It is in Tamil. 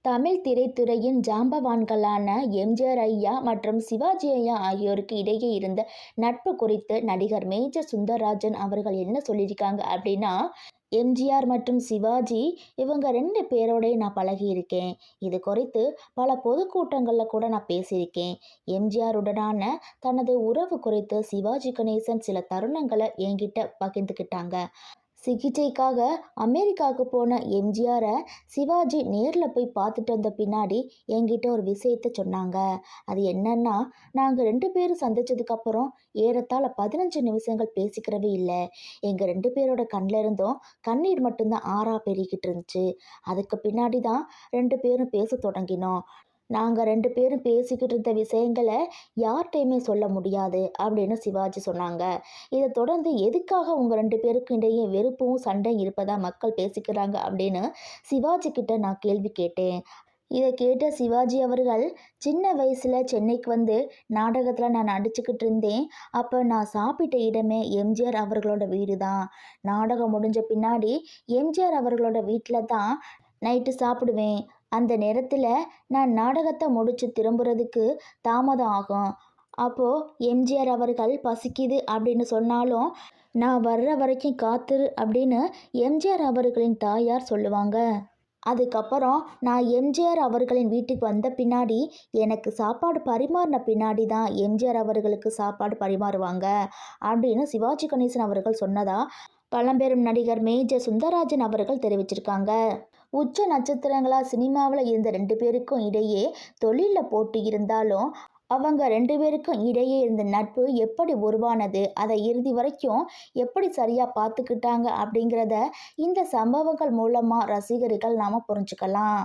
தமிழ் திரைத்துறையின் ஜாம்பவான்களான எம்ஜிஆர் ஐயா மற்றும் சிவாஜி ஐயா ஆகியோருக்கு இடையே இருந்த நட்பு குறித்து நடிகர் மேஜர் சுந்தரராஜன் அவர்கள் என்ன சொல்லியிருக்காங்க அப்படின்னா, எம்ஜிஆர் மற்றும் சிவாஜி இவங்க 2 பேரோடய நான் பழகியிருக்கேன். இது குறித்து பல பொதுக்கூட்டங்களில் கூட நான் பேசியிருக்கேன். எம்ஜிஆருடனான தனது உறவு குறித்து சிவாஜி கணேசன் சில தருணங்களை என்கிட்ட பகிர்ந்துக்கிட்டாங்க. சிகிச்சைக்காக அமெரிக்காவுக்கு போன எம்ஜிஆரை சிவாஜி நேரில் போய் பார்த்துட்டு வந்த பின்னாடி என்கிட்ட ஒரு விஷயத்த சொன்னாங்க. அது என்னன்னா, நாங்கள் 2 பேரும் சந்திச்சதுக்கப்புறம் ஏறத்தாழ 15 நிமிஷங்கள் பேசிக்கிறவே இல்லை. எங்கள் 2 பேரோட கண்ணில் இருந்தும் கண்ணீர் மட்டும்தான் ஆறா பெருகிட்டு இருந்துச்சு. அதுக்கு பின்னாடி தான் 2 பேரும் பேச தொடங்கினோம். நாங்கள் 2 பேரும் பேசிக்கிட்டு இருந்த விஷயங்களை யார்கிட்டையுமே சொல்ல முடியாது அப்படின்னு சிவாஜி சொன்னாங்க. இதை தொடர்ந்து எதுக்காக உங்கள் 2 பேருக்கும் இடையே வெறுப்பும் சண்டையும் இருப்பதா மக்கள் பேசிக்கிறாங்க அப்படின்னு சிவாஜி கிட்ட நான் கேள்வி கேட்டேன். இதை கேட்ட சிவாஜி அவர்கள், சின்ன வயசில் சென்னைக்கு வந்து நாடகத்தில் நான் நடிச்சுக்கிட்டு இருந்தேன். அப்போ நான் சாப்பிட்ட இடமே எம்ஜிஆர் அவர்களோட வீடு தான். நாடகம் முடிஞ்ச பின்னாடி எம்ஜிஆர் அவர்களோட வீட்டில் தான் நைட்டு சாப்பிடுவேன். அந்த நேரத்தில் நான் நாடகத்தை முடித்து திரும்புறதுக்கு தாமதம் ஆகும். அப்போது எம்ஜிஆர் அவர்கள் பசிக்குது அப்படின்னு சொன்னாலும், நான் வர்ற வரைக்கும் காத்துரு அப்படின்னு எம்ஜிஆர் அவர்களின் தாயார் சொல்லுவாங்க. அதுக்கப்புறம் நான் எம்ஜிஆர் அவர்களின் வீட்டுக்கு வந்த பின்னாடி எனக்கு சாப்பாடு பரிமாறின பின்னாடி தான் எம்ஜிஆர் அவர்களுக்கு சாப்பாடு பரிமாறுவாங்க அப்படின்னு சிவாஜி கணேசன் அவர்கள் சொன்னதா பழம்பெரும் நடிகர் மேஜர் சுந்தரராஜன் அவர்கள் தெரிவிச்சிருக்காங்க. உச்ச நட்சத்திரங்களா சினிமாவில் இருந்த 2 பேருக்கும் இடையே தொழிலில் போட்டி இருந்தாலும் அவங்க 2 பேருக்கும் இடையே இருந்த நட்பு எப்படி உருவானது, அதை இறுதி வரைக்கும் எப்படி சரியாக பார்த்துக்கிட்டாங்க அப்படிங்கிறத இந்த சம்பவங்கள் மூலமாக ரசிகர்கள் நாம் புரிஞ்சுக்கலாம்.